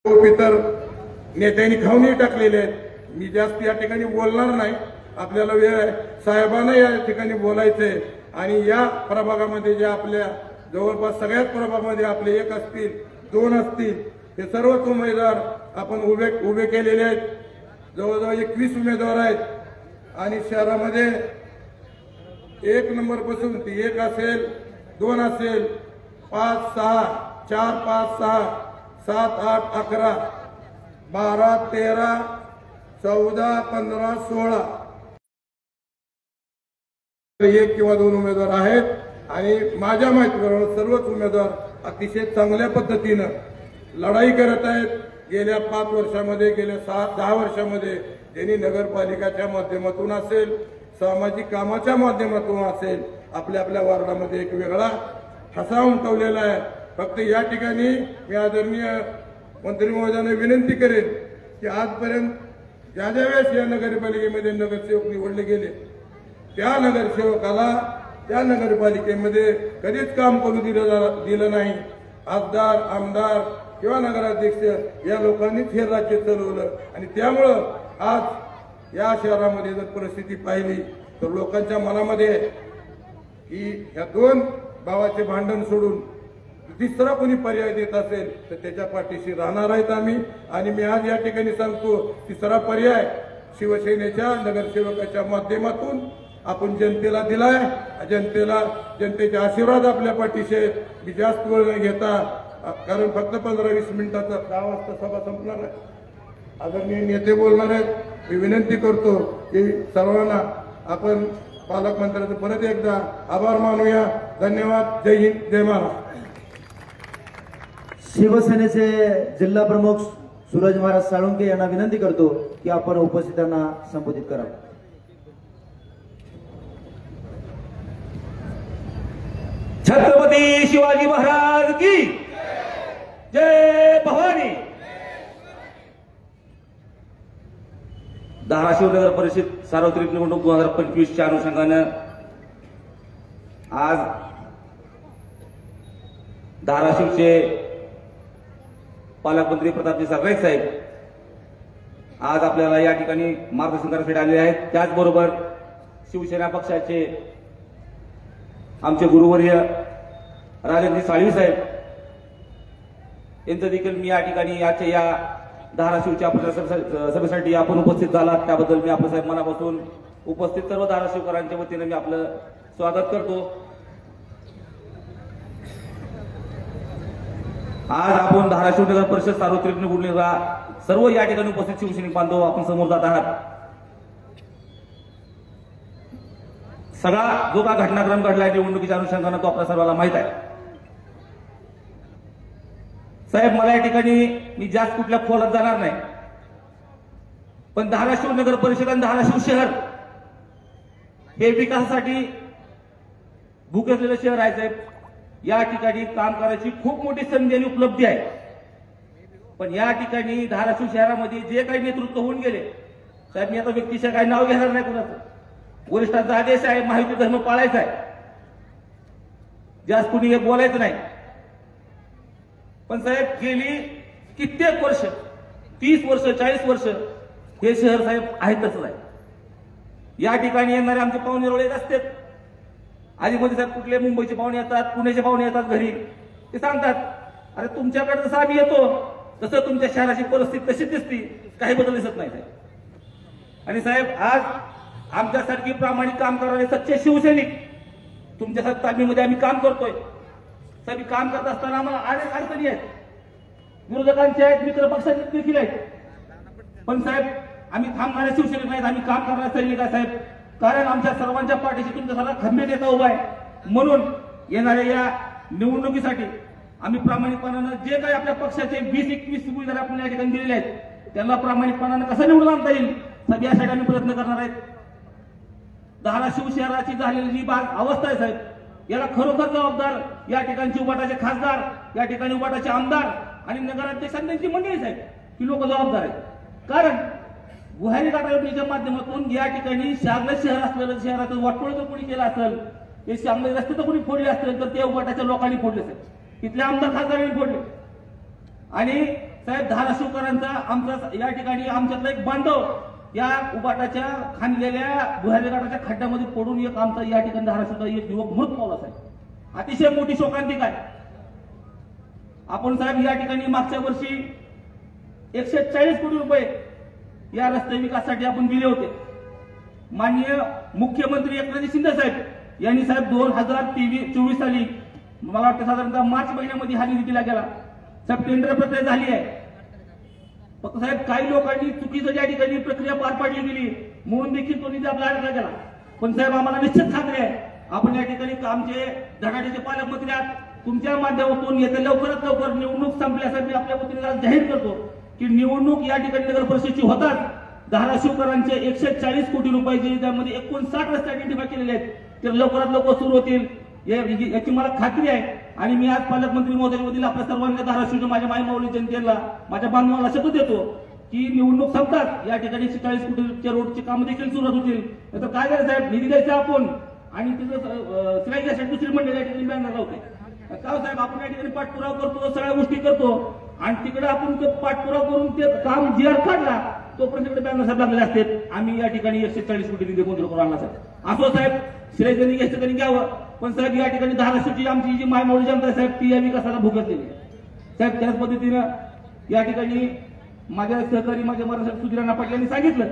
तर नेत्यांनी खाऊनही टाकलेले आहेत. मी जास्त या ठिकाणी बोलणार नाही, आपल्याला वेळ आहे. साहेबांना या ठिकाणी बोलायचंय आणि या प्रभागामध्ये जे आपल्या जवळपास सगळ्याच प्रभागामध्ये आपले एक असतील दोन असतील हे सर्वच उमेदवार आपण उभे केलेले आहेत. जवळजवळ 21 उमेदवार आहेत आणि शहरामध्ये 1 नंबर पासून ती 1 असेल 2 असेल 5 6 4 5 6 7 8 11 12 13 14 15 16 1 किंवा 2 उमेदवार आहेत आणि माझ्या माहितीप्रमाणे सर्वच उमेदवार अतिशय चांगल्या पद्धतीनं लढाई करत आहेत. गेल्या 5 वर्षामध्ये गेल्या 10 वर्षामध्ये त्यांनी नगरपालिकाच्या माध्यमातून असेल सामाजिक कामाच्या माध्यमातून असेल आपल्या आपल्या वार्डामध्ये एक वेगळा ठसा उमटवलेला आहे. फक्त या ठिकाणी मी आदरणीय मंत्री महोदयांना विनंती करेन की आजपर्यंत ज्या ज्या वेळेस या नगरपालिकेमध्ये नगरसेवक निवडले गेले त्या नगरसेवकाला त्या नगरपालिकेमध्ये कधीच काम करू दिलं नाही. खासदार आमदार किंवा नगराध्यक्ष या लोकांनीच हे राज्य चालवलं आणि त्यामुळं आज या शहरामध्ये जर परिस्थिती पाहिली तर लोकांच्या मनामध्ये की ह्या 2 भावाचे भांडण सोडून तिसरा कोणी पर्याय देत असेल तर त्याच्या पाठीशी राहणार आहेत आम्ही. आणि मी आज या ठिकाणी सांगतो तिसरा पर्याय शिवसेनेच्या नगरसेवकाच्या माध्यमातून आपण जनतेला दिलाय. जनतेचे आशीर्वाद आपल्या पाठीशी आहेत. मी जास्त वेळ न घेता कारण फक्त 15-20 मिनिटाचा 10 वाजता सभा संपणार आहे. आदरणीय नेते बोलणार आहेत. मी विनंती करतो की सर्वांना आपण पालकमंत्र्यांचे परत एकदा आभार मानूया. धन्यवाद. जय हिंद जय महाराष्ट्र. शिवसेनेचे जिल्हा प्रमुख सूरज महाराज साळुंके यांना विनंती करतो की आपण उपस्थितांना संबोधित करावं. छत्रपती शिवाजी महाराज की जय. भवानी. धाराशिव नगर परिषद सार्वत्रिक निवडणूक 2025च्या अनुषंगानं आज धाराशिवचे पालकमंत्री प्रतापजी सरनाईक साहेब आज आपल्याला या ठिकाणी मार्गदर्शन करण्यासाठी आलेले आहेत. त्याचबरोबर शिवसेना पक्षाचे आमचे गुरुवर्य राजेंद्र साळवी साहेब यांचं देखील मी या ठिकाणी आजच्या या धाराशिवच्या सभेसाठी आपण उपस्थित झालात त्याबद्दल मी आपलं साहेब मनापासून उपस्थित सर्व धाराशिवकरांच्या वतीने मी आपलं स्वागत करतो. आज आपण धाराशिव नगर परिषद सार्वत्रिक निवडणुकीला सर्व या ठिकाणी उपस्थित शिवसैनिक बांधव आपण समोर जात आहात. सगळा जो का घटनाक्रम घडलाय निवडणुकीच्या अनुषंगाने तो आपल्या सर्वांना माहित आहे. साहेब मला या ठिकाणी मी जास्त कुठल्या खोलात जाणार नाही, पण धाराशिव नगर परिषद आणि धाराशिव शहर हे विकासासाठी भूकेलेलं शहर आहे साहेब. या ठिकाणी काम करायची खूप मोठी संधी आणि उपलब्धी आहे. पण या ठिकाणी धाराशिव शहरामध्ये जे काही नेतृत्व होऊन गेले साहेब, मी आता व्यक्तिशः काही नाव घेणार नाही कुणाचं, वरिष्ठांचा आदेश आहे माहिती धर्म पाळायचा आहे, जास्त कुणी हे बोलायचं नाही. पण साहेब गेली कित्येक वर्ष 30 वर्ष 40 वर्ष हे शहर साहेब आहे तसंच आहे. या ठिकाणी येणारे आमचे पाहुणे रोड असतात. आधी मध्ये साहेब कुठले मुंबईचे पाहुणे येतात, पुण्याचे पाहुणे येतात घरी, ते सांगतात अरे तुमच्याकडे जसं आम्ही येतो तसं तुमच्या शहराची परिस्थिती तशीच दिसती, काही बदल दिसत नाही साहेब. आणि साहेब आज आमच्यासारखी प्रामाणिक काम करणारे सच्चे शिवसैनिक तुमच्यासारख्या तालमीमध्ये आम्ही काम करतोय साहेब. काम करत असताना आम्हाला अनेक अडचणी आहेत, विरोधकांचे आहेत, मित्र पक्षाचे देखील आहेत. पण साहेब आम्ही थांबणारे शिवसैनिक नाहीत, आम्ही काम करणारे सैनिक आहे साहेब. कारण आमच्या सर्वांच्या पाठीशी तुमचा सगळा खंबीर नेता उभा आहे. म्हणून येणाऱ्या या निवडणुकीसाठी आम्ही प्रामाणिकपणानं जे काही आपल्या पक्षाचे 20-21 उमेदवार आपण या ठिकाणी दिलेले आहेत त्यांना प्रामाणिकपणानं कसं निवडून आणता येईल साहेब यासाठी आम्ही प्रयत्न करणार आहेत. धाराशिव शहराची झालेली जी अवस्था आहे साहेब, याला खरोखर जबाबदार या ठिकाणचे उबाटाचे खासदार, या ठिकाणी उबाटाचे आमदार आणि नगराध्यक्षांची त्यांची मंडळी साहेब, ही लोक जबाबदार आहेत. कारण गुहारी गाठा योजनेच्या माध्यमातून या ठिकाणी चांगलं शहर असलेलं शहराचं वाटोळ जर कोणी केलं असेल, ते चांगले रस्ते तर कोणी फोडले असतील तर ते उबाटाच्या लोकांनी फोडले साहेब, तिथल्या आमदार खासदारांनी फोडले. आणि साहेब धाराशिवकरांचा आमचा या ठिकाणी आमच्यातला एक बांधव या उबाटाच्या खांदलेल्या भुयारी गटाच्या खड्ड्यामध्ये पडून एक आमचा या ठिकाणी धाराशिवचा एक युवक मृत पावला साहेब. अतिशय मोठी शोकांतिका आहे. आपण साहेब या ठिकाणी मागच्या वर्षी 140 कोटी रुपये या रस्ते विकासासाठी आपण दिले होते. माननीय मुख्यमंत्री एकनाथ शिंदे साहेब यांनी साहेब 2024 साली मला वाटतं साधारणतः मार्च महिन्यामध्ये हा निधी दिला गेला. साहेब टेंडर प्रक्रिया झाली आहे. फक्त साहेब काही लोकांनी चुकीचं ज्या ठिकाणी प्रक्रिया पार पाडली गेली म्हणून देखील तो निधी आपला अडकला गेला. पण साहेब आम्हाला निश्चित खात्री आहे आपण या ठिकाणी आमचे धडाडीचे पालकमंत्री आहात. तुमच्या माध्यमातून येत्या लवकरात लवकर निवडणूक संपल्यासाठी आपल्या वतीने जाहीर करतो की निवडणूक या ठिकाणी नगर परिषदेची होतात. धाराशिवकरांचे 140 कोटी रुपयाचे त्यामध्ये 59 रस्ते आयडेंटिफाय केलेले आहेत ते लवकरात लवकर सुरू होतील याची मला खात्री आहे. आणि मी आज पालकमंत्री महोदयांवरील आपल्या सर्वांना धाराशिवच्या माझ्या मायमाऊली जनतेला माझ्या बांधवांना शपथ देतो की निवडणूक संपतात या ठिकाणी 140 कोटीच्या रोडची कामं देखील सुरुवात होतील. तर काय करायचं साहेब निधी द्यायचा आपण आणि तिथं सिलाई घ्यायसाठी दुसरी मंडळी या ठिकाणी बॅनर लावते. काय साहेब आपण या ठिकाणी पाठपुरावा करतो सगळ्या गोष्टी करतो आणि तिकडे आपण ते पाठपुरावा करून ते काम जीआर काढला तोपर्यंत तिकडे बॅनर साहेब लागलेले असतात. आम्ही या ठिकाणी 140 कोटी निधी मंजूर करून आणला साहेब. असो साहेब श्रेय त्यांनी घ्यायचं त्यांनी घ्यावं. पण साहेब या ठिकाणी धाराशिवची आमची जी मायमोडी जनता आहे साहेब ती या विकासाला भुगतलेली साहेब. त्याच पद्धतीनं या ठिकाणी माझ्या सहकारी माझ्या महाराष्ट्र सुधीर अण्णा पाटील यांनी सांगितलं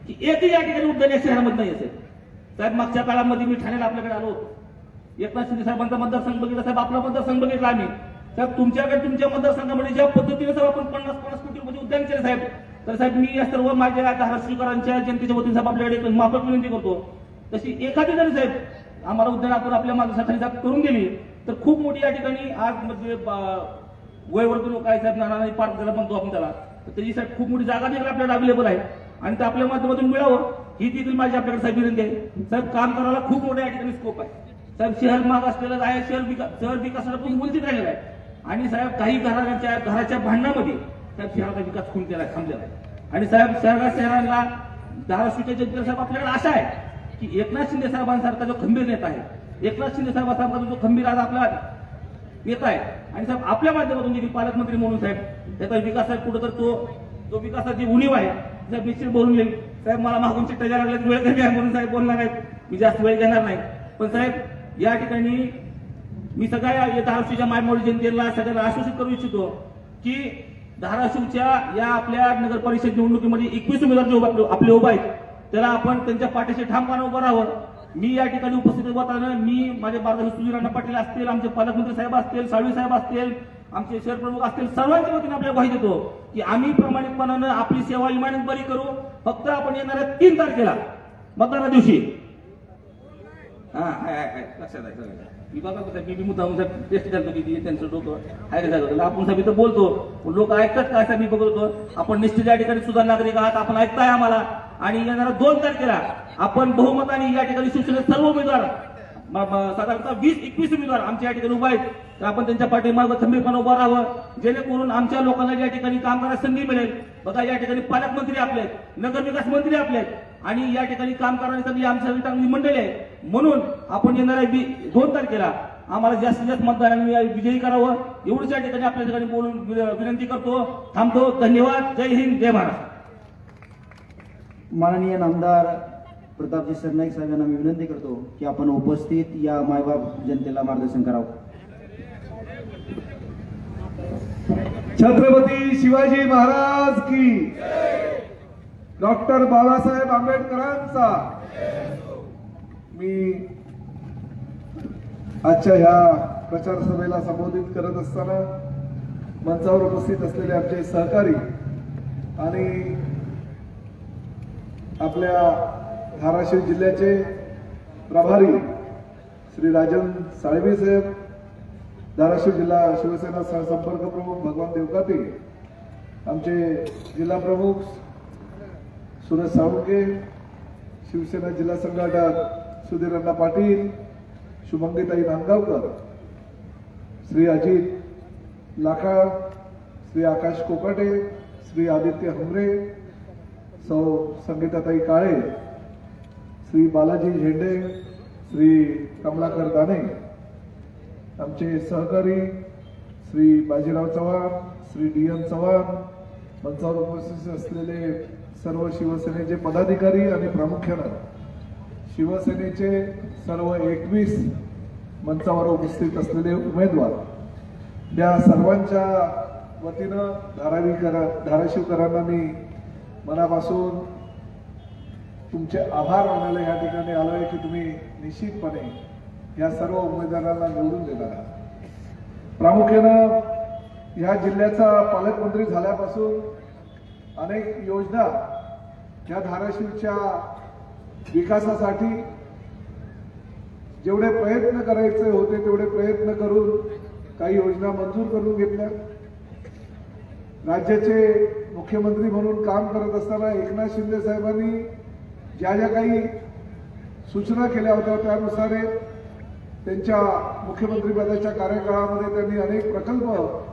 की एकही या ठिकाणी उद्यान या शहरामध्ये नाही असेल. साहेब मागच्या काळामध्ये मी ठाण्याला आपल्याकडे आलो होतो. एकनाथ शिंदे साहेबांचा मतदारसंघ बघितला साहेब आपला मतदारसंघ बघितला आम्ही साहेब. तुमच्याकडे तुमच्या मतदारसंघामध्ये ज्या पद्धतीने साहेब आपण 50 कोटी रुपये उद्यान केलं साहेब तर साहेब मी या सर्व माझ्या धाराशिवकरांच्या जनतेच्या वतीने साहेब आपल्याकडे माफक विनंती करतो तशी एखादी जरी साहेब आम्हाला उद्यान आपण आपल्या माझ्यासाठी साहेब करून दिली तर खूप मोठी या ठिकाणी आज म्हणजे वयवर्ग लोक आहे साहेब नाना पार्क ज्याला म्हणतो आपण त्याला तर त्याची साहेब खूप मोठी जागा देखील आपल्याला अवेलेबल आहे आणि ते आपल्या माध्यमातून मिळावं ही देखील माझी आपल्याकडे साहेब विनंती आहे. साहेब काम करायला खूप मोठ्या या ठिकाणी स्कोप आहे साहेब. शहर महाग असलेलं आहे शहर विकासापासून वंचित राहिलेलं आहे आणि साहेब काही घराच्या भांडणामध्ये साहेब शहराचा विकास खून केला थांबलेला आहे. आणि साहेब शहराला धाराशिवच्या जनतेला साहेब आपल्याकडे आशा आहे की एकनाथ शिंदे साहेबांसारखा जो खंबीर नेता आहे एकनाथ शिंदे साहेबांसारखा जो खंबीर आज आपला नेता आहे आणि साहेब आपल्या माध्यमातून देखील पालकमंत्री म्हणून साहेब त्याचा विकास साहेब कुठं तर तो विकासाची उणीव आहे साहेब निश्चित बोलून येईल. साहेब मला मागून चिठ्ठ्या द्यायला लागल्यात वेळ कमी आहे म्हणून साहेब बोलणार आहेत मी जास्त वेळ घेणार नाही. पण साहेब या ठिकाणी मी सगळ्या धाराशिवच्या मायमोडी जनतेला सगळ्यांना आश्वासित करू इच्छितो की धाराशिवच्या या आपल्या नगर परिषद निवडणुकीमध्ये 21 उमेदवार जे आपले उभा आहेत त्याला आपण त्यांच्या पाठीशी ठामपणे उभं राहावं. मी या ठिकाणी उपस्थित होताना मी माझे मार्गदर्शक सुधीर अण्णा पाटील असतील आमचे पालकमंत्री साहेब असतील साळवी साहेब असतील आमचे शहर प्रमुख असतील सर्वांच्या वतीने आपल्याला ग्वाही देतो की आम्ही प्रामाणिकपणानं आपली सेवा इमानत बरी करू. फक्त आपण येणाऱ्या 3 तारखेला मतदाना दिवशी लक्षात आहे मी बघा मी मुद्दा टेस्ट करतो की त्यांचं डोकं आहे झालं आपण साहेब इथं बोलतो लोक ऐकतात काय साहेब मी बघत होतो. आपण निश्चित या ठिकाणी सुद्धा नागरिक आहात आपण ऐकताय आम्हाला आणि येणाऱ्या 2 तारखेला आपण बहुमताने या ठिकाणी शिवसेनेचे सर्व उमेदवार साधारणतः 20-21 उमेदवार आमच्या या ठिकाणी उभा आहेत तर आपण त्यांच्या पाठीमागे खंबीरपणे उभं राहावं जेणेकरून आमच्या लोकांना या ठिकाणी काम करायला संधी मिळेल. बघा या ठिकाणी पालकमंत्री आपले आहेत नगरविकास मंत्री आपले आहेत आणि या ठिकाणी काम करण्यासाठी आमच्या चांगली मंडळी आहे म्हणून आपण येणाऱ्या 2 तारखेला आम्हाला जास्तीत जास्त मतदारांनी विजयी करावं एवढंच या ठिकाणी आपल्या ठिकाणी बोलून विनंती करतो. थांबतो. धन्यवाद. जय हिंद जय महाराष्ट्र. माननीय नामदार प्रतापजी सरनाईक साहेबांना मी विनंती करतो की आपण उपस्थित या मायबाप जनतेला मार्गदर्शन करावं. छत्रपती शिवाजी महाराज की डॉक्टर बाबासाहेब आंबेडकरांचा मी आजच्या ह्या प्रचार सभेला संबोधित करत असताना मंचावर उपस्थित असलेले आमचे सहकारी आणि आपल्या धाराशिव जिल्ह्याचे प्रभारी श्री राजन साळवी साहेब धाराशिव जिल्हा शिवसेना सहसंपर्क प्रमुख भगवान देवकाते आमचे जिल्हा प्रमुख सुरेश साळुंके शिवसेना जिल्हा संघटक सुधीर अण्णा पाटील शुभंगीताई नांदगावकर श्री अजित लाखाळ श्री आकाश कोकाटे श्री आदित्य हुमरे सौ संगीताताई काळे श्री बालाजी झेंडे श्री कमलाकर दाणे आमचे सहकारी श्री बाजीराव चव्हाण श्री DM चव्हाण, मंचावर उपस्थित असलेले सर्व शिवसेनेचे पदाधिकारी आणि प्रामुख्यानं शिवसेनेचे सर्व 21 मंचावर उपस्थित असलेले उमेदवार, या सर्वांच्या वतीनं धाराशिवकरांना मी मनापासून तुमचे आभार मानायला या ठिकाणी आलोय की तुम्ही निश्चितपणे या सर्व उमेदवारांना निवडून देणार आहात। प्रामुख्यानं या जिल्ह्याचा पालकमंत्री झाल्यापासून अनेक योजना या धाराशिवच्या विकासासाठी जेवढे प्रयत्न करायचे होते तेवढे प्रयत्न करून काही योजना मंजूर करून घेतल्या। राज्याचे मुख्यमंत्री म्हणून काम करत असताना एकनाथ शिंदे साहेबांनी ज्या ज्या काही सूचना केल्या होत्या त्यानुसार त्यांच्या मुख्यमंत्रीपदाच्या कार्यकाळामध्ये त्यांनी अनेक प्रकल्प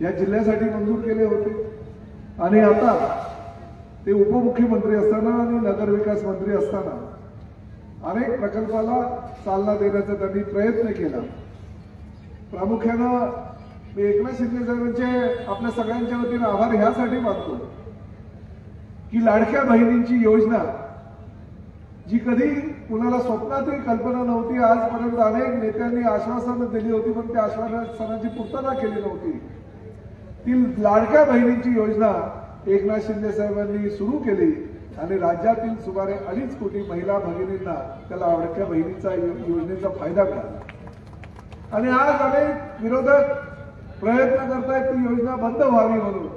या जिल्ह्यासाठी मंजूर केले होते आणि आता ते उपमुख्यमंत्री असताना आणि नगरविकास मंत्री असताना अनेक प्रकल्पाला चालना देण्याचा त्यांनी प्रयत्न केला। प्रामुख्यानं मी एकनाथ शिंदे साहेबांचे आपल्या सगळ्यांच्या वतीनं आभार ह्यासाठी मानतो की लाडक्या बहिणींची योजना जी कधी कुणाला स्वप्नातही कल्पना नव्हती, आजपर्यंत अनेक नेत्यांनी आश्वासनं दिली होती पण त्या आश्वासनाची पूर्तता केली नव्हती, ती लाडक्या बहिणींची योजना एकनाथ शिंदे साहेबांनी सुरू केली आणि राज्यातील सुमारे 2.5 कोटी महिला भगिनींना त्या लाडक्या बहिणीचा योजनेचा फायदा मिळाला। आणि आज अनेक विरोधक प्रयत्न करतायत ती योजना बंद व्हावी म्हणून,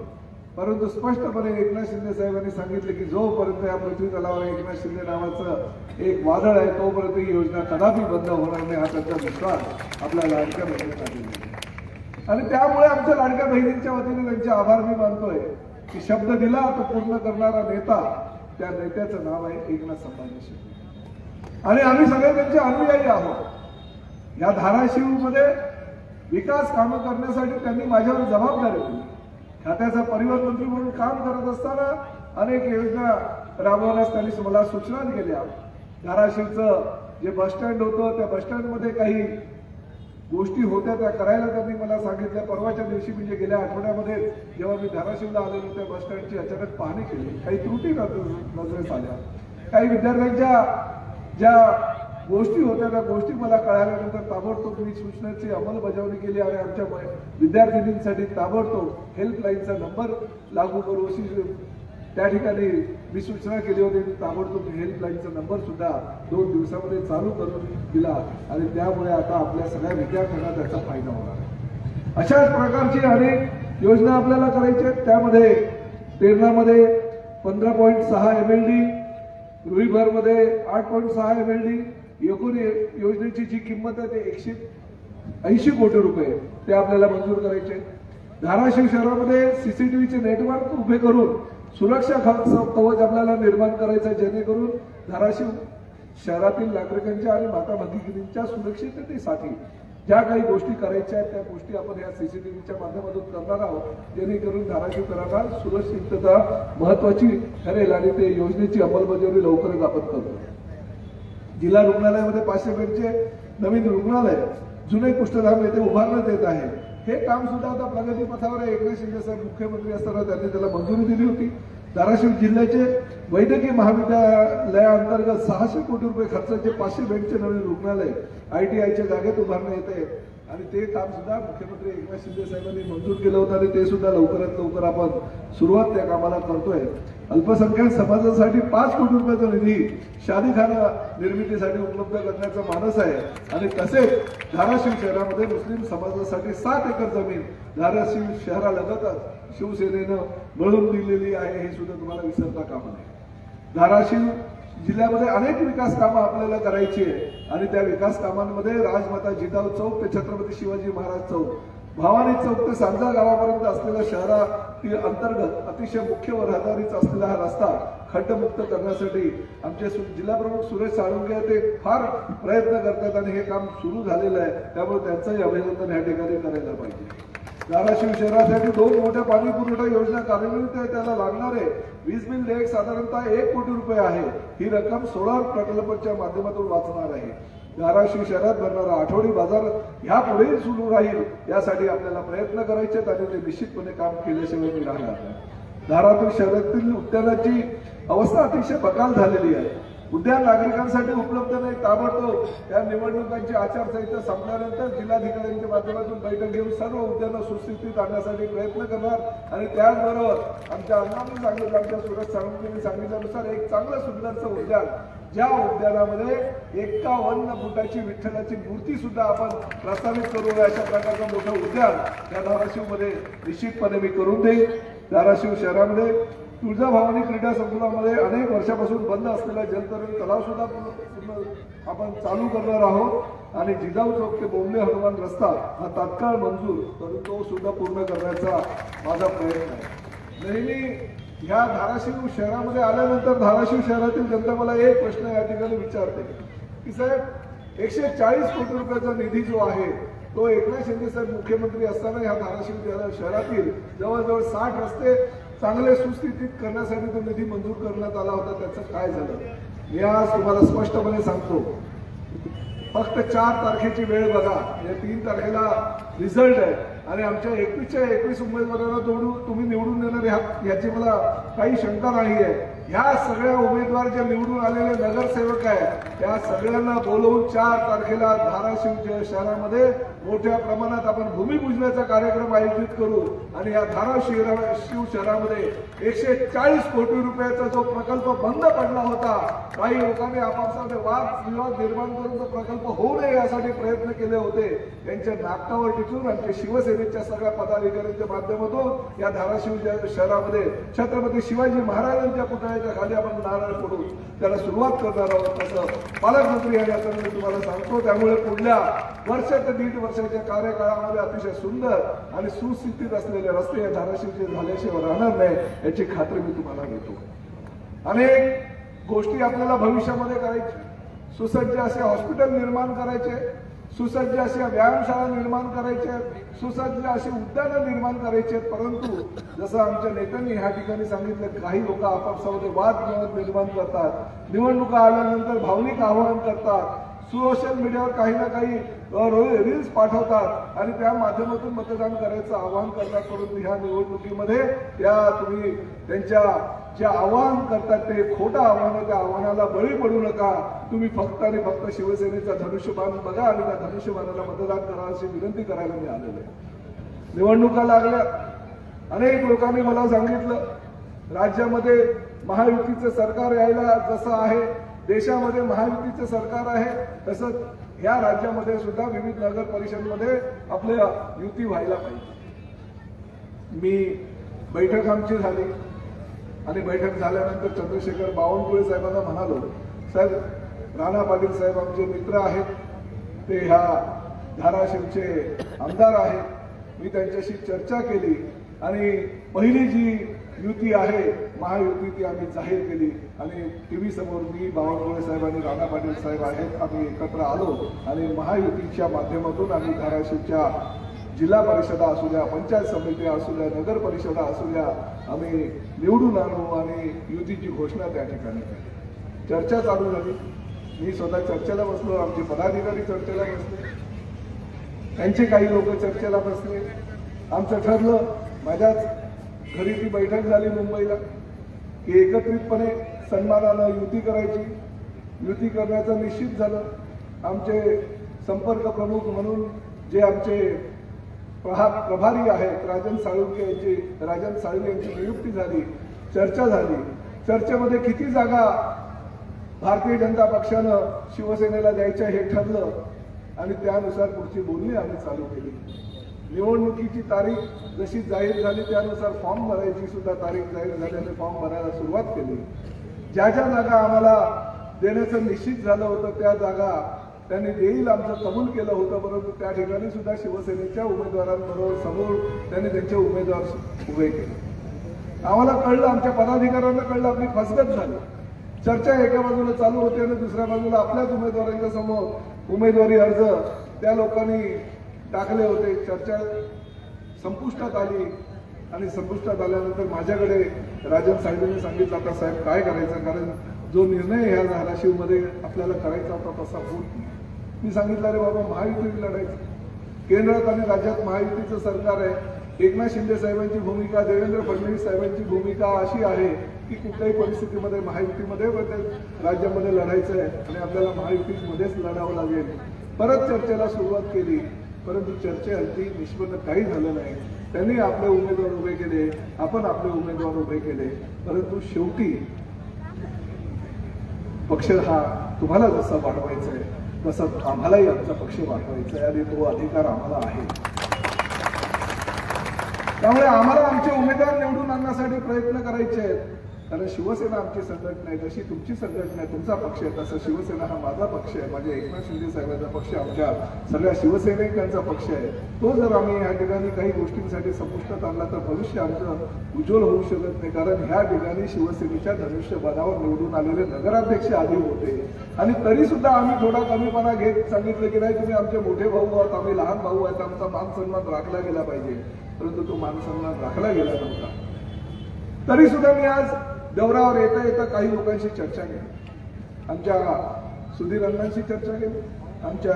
परंतु स्पष्टपणे एकनाथ शिंदे साहेबांनी सांगितले की जोपर्यंत या पृथ्वी तलावर एकनाथ शिंदे नावाचं एक वादळ आहे तोपर्यंत ही योजना कदापि बंद होणार नाही, हा त्यांचा विश्वास आपल्या लाडक्या बहिणींना दिला। आणि त्यामुळे आमच्या लाडक्या बहिणींच्या वतीने त्यांचे आभार मी मानतोय की शब्द दिला तो पूर्ण करणारा नेता, त्या नेत्याचं नाव आहे एकनाथ संभाजी शिंदे आणि आम्ही सगळे त्यांचे अनुयायी आहोत। या धाराशिवमध्ये विकास कामं करण्यासाठी त्यांनी माझ्यावर जबाबदारी दिली। खात्याचा परिवहन मंत्री म्हणून काम करत असताना अनेक योजना राबवण्यास त्यांनी मला सूचना केल्या। धाराशिवचं जे बस स्टँड होतं त्या बस स्टँडमध्ये काही गोष्टी होत्या त्या करायला त्यांनी मला सांगितल्या। परवाच्या दिवशी म्हणजे गेल्या आठवड्यामध्ये जेव्हा मी धाराशिवला आलेलो त्या बस स्टँडची अचानक पाहणी केली, काही त्रुटी नजरेस आल्या, काही विद्यार्थ्यांच्या ज्या गोष्टी होत्या त्या गोष्टी मला कळाल्यानंतर ताबडतोब मी सूचनेची अंमलबजावणी केली आणि आमच्या विद्यार्थिनींसाठी ताबडतोब हेल्पलाईनचा नंबर लागू करू अशी त्या ठिकाणी मी सूचना केली होती। ताबडतोब हेल्पलाईनचा नंबर सुद्धा 2 दिवसामध्ये चालू करून दिला आणि त्यामुळे आता आपल्या सगळ्या विद्यार्थ्यांना त्याचा फायदा होणार आहे। अशाच प्रकारची अनेक योजना आपल्याला करायच्या आहेत। त्यामध्ये तेरणामध्ये 15.6 MLD, रुईभरमध्ये 8.6 MLD, एकूण योजनेची जी किंमत आहे ते 180 कोटी रुपये ते आपल्याला मंजूर करायचे। धाराशिव शहरामध्ये सीसीटीव्हीचे नेटवर्क उभे करून सुरक्षा कवच आपल्याला निर्माण करायचं, जेणेकरून धाराशिव शहरातील नागरिकांच्या आणि माता भगिनींच्या सुरक्षिततेसाठी ज्या काही गोष्टी करायच्या आहेत त्या गोष्टी आपण या सीसीटीव्हीच्या माध्यमातून करणार आहोत, जेणेकरून धाराशिवकरांना सुरक्षितता महत्वाची ठरेल आणि ते योजनेची अंमलबजावणी लवकरच आपण करतो। जिल्हा रुग्णालयामध्ये 500 बेडचे नवीन रुग्णालय जुने कुष्ठधाम येथे उभारण्यात येत आहे। हे काम सुद्धा आता प्रगतीपथावर आहे। एकनाथ शिंदे साहेब मुख्यमंत्री असताना त्यांनी त्याला मंजुरी दिली होती। धाराशिव जिल्ह्याचे वैद्यकीय महाविद्यालयाअंतर्गत 600 कोटी रुपये खर्चाचे 500 बेडचे नवीन रुग्णालय ITIच्या जागेत उभारण्यात येत आहे आणि ते काम सुद्धा मुख्यमंत्री एकनाथ शिंदे साहेबांनी मंजूर केलं होतं आणि ते सुद्धा लवकरात लवकर आपण सुरुवात त्या कामाला करतोय। अल्पसंख्याक समाजासाठी 5 कोटी रुपयाचा निधी शादीखाना निर्मितीसाठी उपलब्ध करण्याचा मानस आहे आणि तसेच धाराशिव शहरामध्ये मुस्लिम समाजासाठी 7 एकर जमीन धाराशिव शहरालगतच शिवसेनेनं मिळवून दिलेली आहे, हे सुद्धा तुम्हाला विसरता कामा नये। धाराशिव जिल्ह्यामध्ये अनेक विकास कामं आपल्याला करायची आहे आणि त्या विकास कामांमध्ये राजमाता जिजाऊ चौक ते छत्रपती शिवाजी महाराज चौक, भवानी चौक ते सांजा गावापर्यंत असलेल्या शहरातील अंतर्गत अतिशय मुख्य रहदारीचा असलेला हा रस्ता खड्डमुक्त करण्यासाठी आमचे जिल्हा प्रमुख सुरेश साळुंखे ते फार प्रयत्न करतात आणि हे काम सुरू झालेलं आहे, त्यामुळे त्यांचंही अभिनंदन या ठिकाणी करायला पाहिजे। धाराशिव शहरासाठी 2 मोठ्या पाणी पुरवठा योजना कार्यान्वित आहे, त्याला लागणारे वीज बिल देयक साधारणतः 1 कोटी रुपये आहे। ही रक्कम सोलार प्रकल्पाच्या माध्यमातून वाचणार आहे। धाराशिव शहरात भरणारा आठवडी बाजार ह्यापुढेही सुरू राहील यासाठी आपल्याला प्रयत्न करायचे आहेत आणि ते निश्चितपणे काम केल्याशिवाय मी राहणार नाही. धाराशिव शहरातील उद्यानाची अवस्था अतिशय बकाल झालेली आहे. उद्यान नागरिकांसाठी उपलब्ध नाही. ताबडतोब या निवडणुकांची आचारसंहिता संपल्यानंतर जिल्हाधिकाऱ्यांच्या माध्यमातून बैठक घेऊन सर्व उद्यानं सुस्थितीत आणण्यासाठी प्रयत्न करणार आणि त्याचबरोबर आमच्या अण्णांनी सांगितलं, आमच्या सुरज साळुंखेंनी सांगितल्यानुसार एक चांगलं सुंदरचं उद्यान, ज्या उद्यानामध्ये 51 फुटाची विठ्ठलाची मूर्ती सुद्धा आपण प्रस्तावित करू, अशा प्रकारचं मोठं उद्यान या धाराशिवमध्ये निश्चितपणे मी करून देईन. धाराशिव शहरामध्ये तुळजाभवानी क्रीडा संकुलामध्ये अनेक वर्षापासून बंद असलेला जलतरण तलाव सुद्धा आपण चालू करणार आहोत आणि जिजाऊ चौक ते बोंबले हनुमान रस्ता हा तात्काळ मंजूर करून तो सुद्धा पूर्ण करण्याचा माझा प्रयत्न आहे. नेहमी ह्या धाराशिव शहरामध्ये आल्यानंतर धाराशिव शहरातील जनता मला एक प्रश्न या ठिकाणी विचारते की साहेब 140 कोटी रुपयाचा निधी जो आहे तो एकनाथ शिंदे साहेब मुख्यमंत्री असताना ह्या धाराशिव शहरातील जवळजवळ 60 रस्ते चांगले सुस्थितीत करण्यासाठी तो निधी मंजूर करण्यात आला होता, त्याचं काय झालं? मी आज तुम्हाला स्पष्टपणे सांगतो, फक्त 4 तारखेची वेळ बघा, या 3 तारखेला रिझल्ट आहे आणि आमच्या 21च्या 21 उमेदवारांना तुम्ही निवडून देणार याची मला काही शंका नाही आहे. ह्या सगळ्या उमेदवार जे निवडून आलेले नगरसेवक आहेत त्या सगळ्यांना बोलवून 4 तारखेला धाराशिव शहरामध्ये मोठ्या प्रमाणात आपण भूमिपूजनाचा कार्यक्रम आयोजित करू आणि या धाराशिव शहरामध्ये 140 कोटी रुपयाचा जो प्रकल्प बंद पडला होता, काही लोकांनी आपापसात वाद विवाद निर्माण करून तो प्रकल्प होऊ नये यासाठी प्रयत्न केले होते, त्यांच्या नाकावर टिकून आमच्या शिवसेनेच्या सगळ्या पदाधिकाऱ्यांच्या माध्यमातून या धाराशिव शहरामध्ये छत्रपती शिवाजी महाराजांच्या पुतळ्याच्या खाली आपण नारळ फोडून त्याला सुरुवात करणार आहोत असं पालकमंत्री या नात्याने मी तुम्हाला सांगतो. त्यामुळे पुढल्या वर्ष ते 1.5 वर्षाच्या कार्यकाळामध्ये अतिशय सुंदर आणि सुस्थितीत असलेले रस्ते या धाराशिवचे झाल्याशिवाय राहणार नाही याची खात्री मी तुम्हाला देतो. अनेक गोष्टी आपल्याला भविष्यामध्ये करायची, सुसज्ज असे हॉस्पिटल निर्माण करायचे, सुसज्ज अशा व्यायामशाळा निर्माण करायच्या, सुसज्ज अशी उद्यानं निर्माण करायचे. परंतु जसं आमच्या नेत्यांनी ह्या ठिकाणी सांगितलं, काही लोक आपापसामध्ये वाद निर्माण करतात, निवडणुका आल्यानंतर भावनिक आवाहन करतात, सोशल मीडियावर काही ना काही रील्स पाठवतात आणि त्या माध्यमातून मतदान करायचं आवाहन करतात. परंतु ह्या निवडणुकीमध्ये तुम्ही त्यांच्या जे आवाहन करतात ते खोटं आव्हान आहे, त्या आव्हानाला बळी पडू नका. तुम्ही फक्त आणि फक्त शिवसेनेचा धनुष्यबाण बघा आणि त्या धनुष्यबाणाला मतदान करा अशी विनंती करायला मी आलेलो आहे. निवडणुका लागल्या, अनेक लोकांनी मला सांगितलं राज्यामध्ये महायुतीचं सरकार यायला जसं आहे, देशामध्ये महायुतीचं सरकार आहे, तसंच ह्या राज्यामध्ये सुद्धा विविध नगर परिषदमध्ये आपल्या युती व्हायला पाहिजे. मी बैठक आमची झाली आणि बैठक झाल्यानंतर चंद्रशेखर बावनकुळे साहेबांना म्हणालो, साहेब राणा पाटील साहेब आमचे मित्र आहेत, ते ह्या धाराशिवचे आमदार आहेत, मी त्यांच्याशी चर्चा केली आणि पहिली जी युती आहे महायुती ती आम्ही जाहीर केली आणि टीव्ही समोर मी बावनकुळे साहेब आणि राणा पाटील साहेब आहेत, आम्ही एकत्र आलो आणि महायुतीच्या माध्यमातून आम्ही धाराशिवच्या जिल्हा परिषदा असू द्या, पंचायत समित्या असू द्या, नगर परिषदा असू द्या, आम्ही निवडून आणू आणि युतीची घोषणा त्या ठिकाणी केली. चर्चा चालू झाली, मी स्वतः चर्चेला बसलो, आमचे पदाधिकारी चर्चेला बसले, त्यांचे काही लोक चर्चेला बसले. आमचं ठरलं, माझ्याच घरी ती बैठक झाली मुंबईला की एकत्रितपणे सन्मानानं युती करायची. युती करण्याचं निश्चित झालं. आमचे संपर्क प्रमुख म्हणून जे आमचे प्रभारी आहेत राजन साळुंखे यांची नियुक्ती झाली, चर्चा झाली. चर्चेमध्ये किती जागा भारतीय जनता पक्षानं शिवसेनेला द्यायच्या हे ठरलं आणि त्यानुसार पुढची बोलणी आम्ही चालू केली. निवडणुकीची तारीख जशी जाहीर झाली त्यानुसार फॉर्म भरायची सुद्धा तारीख जाहीर झाल्याने फॉर्म भरायला सुरुवात केली. ज्या ज्या जागा आम्हाला देण्याचं निश्चित झालं होतं त्या जागा त्यांनी देईल आमचं कबूल केलं होतं. परंतु त्या ठिकाणी सुद्धा शिवसेनेच्या उमेदवारांबरोबर समोर त्यांनी त्यांचे उमेदवार उभे केले. आम्हाला कळलं, आमच्या पदाधिकाऱ्यांना कळलं, आपली फसगत झाली. चर्चा एका बाजूला चालू होती आणि दुसऱ्या बाजूला आपल्याच उमेदवारांच्या समोर उमेदवारी अर्ज त्या लोकांनी टाकले होते. चर्चा संपुष्टात आली आणि संपुष्टात आल्यानंतर माझ्याकडे राजन साहेबांनी सांगितलं, आता साहेब काय करायचं, कारण जो निर्णय ह्या धाराशिवमध्ये आपल्याला करायचा होता तसा होत नाही. मी सांगितलं रे बाबा महायुती लढायचं, केंद्रात आणि राज्यात महायुतीचं सरकार आहे. एकनाथ शिंदे साहेबांची भूमिका, देवेंद्र फडणवीस साहेबांची भूमिका अशी आहे की कुठल्याही परिस्थितीमध्ये महायुतीमध्ये राज्यामध्ये लढायचं आहे आणि आपल्याला महायुतीमध्येच लढावं लागेल. परत चर्चेला सुरुवात केली, परंतु चर्चेअंती निष्पन्न काही झालं नाही. त्यांनी आपले उमेदवार उभे केले, आपण आपले उमेदवार उभे केले, परंतु शेवटी पक्ष हा तुम्हाला जसा वाढवायचा आहे तसा आम्हालाही आमचा पक्ष वाढवायचा आहे आणि तो अधिकार आम्हाला आहे. त्यामुळे आम्हाला आमचे उमेदवार निवडून आणण्यासाठी प्रयत्न करायचे आहेत. कारण शिवसेना आमची संघटना आहे, जशी तुमची संघटना आहे, तुमचा पक्ष आहे, तसा शिवसेना हा माझा पक्ष आहे, माझ्या एकनाथ शिंदे साहेबांचा पक्ष, आमच्या सगळ्या शिवसैनिकांचा पक्ष आहे. तो जर आम्ही या ठिकाणी काही गोष्टींसाठी संपुष्टात आणला तर भविष्य आमचं उज्ज्वल होऊ शकत नाही. कारण ह्या ठिकाणी शिवसेनेच्या धनुष्यबाणावर निवडून आलेले नगराध्यक्ष आधी होते आणि तरी सुद्धा आम्ही थोडा कमीपणा घेत सांगितलं की नाही, तुम्ही आमचे मोठे भाऊ आहात, आम्ही लहान भाऊ आहेत, आमचा मान सन्मान राखला गेला पाहिजे. परंतु तो मान सन्मान राखला गेला नव्हता. तरी सुद्धा मी आज दौऱ्यावर येता येता काही लोकांशी चर्चा केली. आमच्या सुधीर अण्णांशी चर्चा केली, आमच्या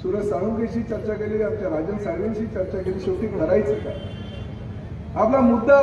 सुरेश साळुंकेशी चर्चा केली, आमच्या राजन साळवेंशी चर्चा केली. शेवटी करायचं काय? आपला मुद्दा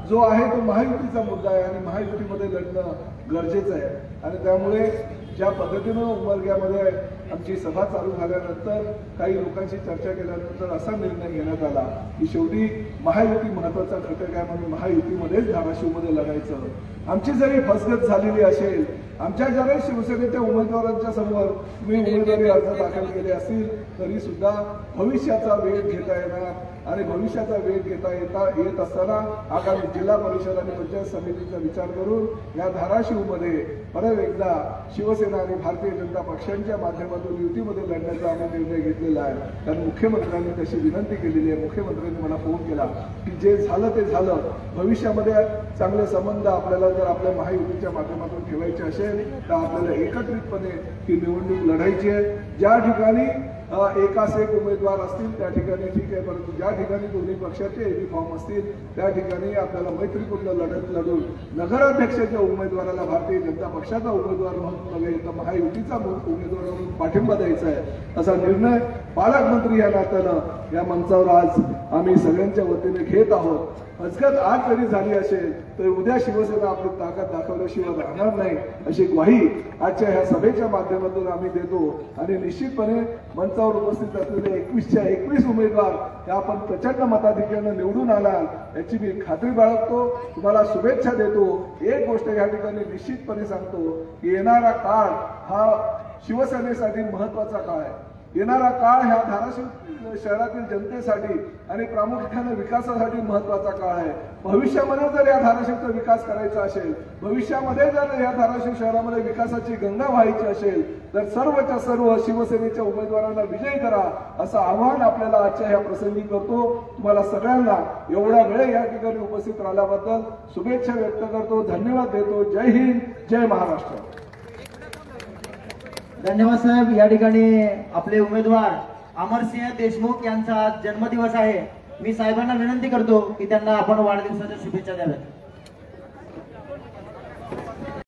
जो आहे तो महायुतीचा मुद्दा आहे आणि महायुतीमध्ये लढणं गरजेचं आहे. आणि त्यामुळे ज्या पद्धतीनं उमरग्यामध्ये आमची सभा चालू झाल्यानंतर काही लोकांशी चर्चा केल्यानंतर असा निर्णय घेण्यात आला की शेवटी महायुती महत्वाचा घटक आहे म्हणून महायुतीमध्येच धाराशिवमध्ये लढायचं. आमची जरी फसगत झालेली असेल, आमच्या जरी शिवसेनेच्या उमेदवारांच्या समोर मी उमेदवारी अर्ज दाखल केले असतील तरी सुद्धा भविष्याचा वेग घेता येणार आणि भविष्याचा वेग येत असताना आगामी जिल्हा परिषद आणि पंचायत समितीचा विचार करून या धाराशिवमध्ये परत एकदा शिवसेना आणि भारतीय जनता पक्षांच्या माध्यमातून युतीमध्ये लढण्याचा आम्ही निर्णय घेतलेला आहे. कारण मुख्यमंत्र्यांनी तशी विनंती केलेली आहे. मुख्यमंत्र्यांनी मला फोन केला की जे झालं ते झालं, भविष्यामध्ये चांगले संबंध आपल्याला जर आपल्या महायुतीच्या माध्यमातून ठेवायचे असेल तर आपल्याला एकत्रितपणे ही निवडणूक लढायची आहे. ज्या ठिकाणी एकास एक उमेदवार असतील त्या ठिकाणी ठीक आहे, परंतु ज्या ठिकाणी दोन्ही पक्षाचे एबी फॉर्म असतील त्या ठिकाणी आपल्याला मैत्रीपूर्ण लढत लढून नगराध्यक्षाच्या उमेदवाराला भारतीय जनता पक्षाचा उमेदवार म्हणून नव्हे तर महायुतीचा उमेदवार म्हणून पाठिंबा द्यायचा आहे. असा निर्णय पालकमंत्री या नात्यानं या मंचावर आज आम्ही सगळ्यांच्या वतीने घेत आहोत. हजगत आज जरी झाली असेल तर उद्या शिवसेना आपली ताकद दाखवल्याशिवाय राहणार नाही अशी ग्वाही आजच्या ह्या सभेच्या माध्यमातून आम्ही देतो. आणि निश्चितपणे मंचावर उपस्थित असलेले 21च्या 21 उमेदवार हे आपण प्रचंड मताधिक्यानं निवडून आलाल याची मी खात्री बाळगतो. तुम्हाला शुभेच्छा देतो. एक गोष्ट या ठिकाणी निश्चितपणे सांगतो की येणारा काळ हा शिवसेनेसाठी महत्वाचा काळ आहे. येणारा काळ ह्या धाराशिव शहरातील जनतेसाठी आणि प्रामुख्याने विकासासाठी महत्वाचा काळ आहे. भविष्यामध्ये जर या धाराशिवचा विकास करायचा असेल, भविष्यामध्ये जर या धाराशिव शहरामध्ये विकासाची गंगा व्हायची असेल तर सर्वच्या सर्व शिवसेनेच्या उमेदवारांना विजयी करा असं आवाहन आपल्याला आजच्या ह्या प्रसंगी करतो. तुम्हाला सगळ्यांना एवढा वेळ या ठिकाणी उपस्थित राहिल्याबद्दल शुभेच्छा व्यक्त करतो. धन्यवाद देतो. जय हिंद, जय महाराष्ट्र. धन्यवाद साहेब. या ठिकाणी आपले उमेदवार अमरसिंह देशमुख यांचा आज जन्मदिवस आहे. मी साहेबांना विनंती करतो की त्यांना आपण वाढदिवसाच्या शुभेच्छा द्याव्यात.